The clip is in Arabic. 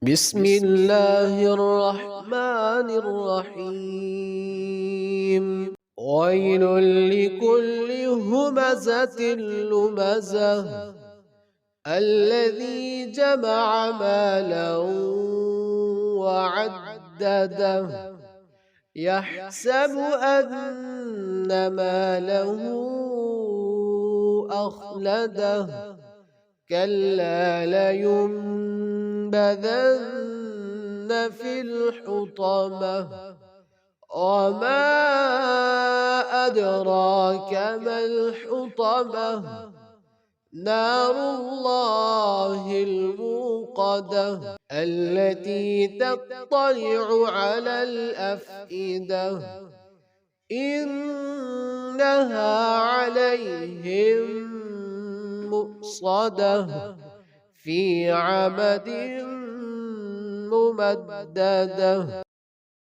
بسم الله الرحمن الرحيم ويل لكل همزة لمزة الذي جمع مالا وعدده يحسب أن ماله أخلده كلا لينبذن في الحطمة وما أدراك ما الحطمة نار الله الموقدة التي تطلع على الأفئدة إنها عليهم مؤصدة في عمد ممددة.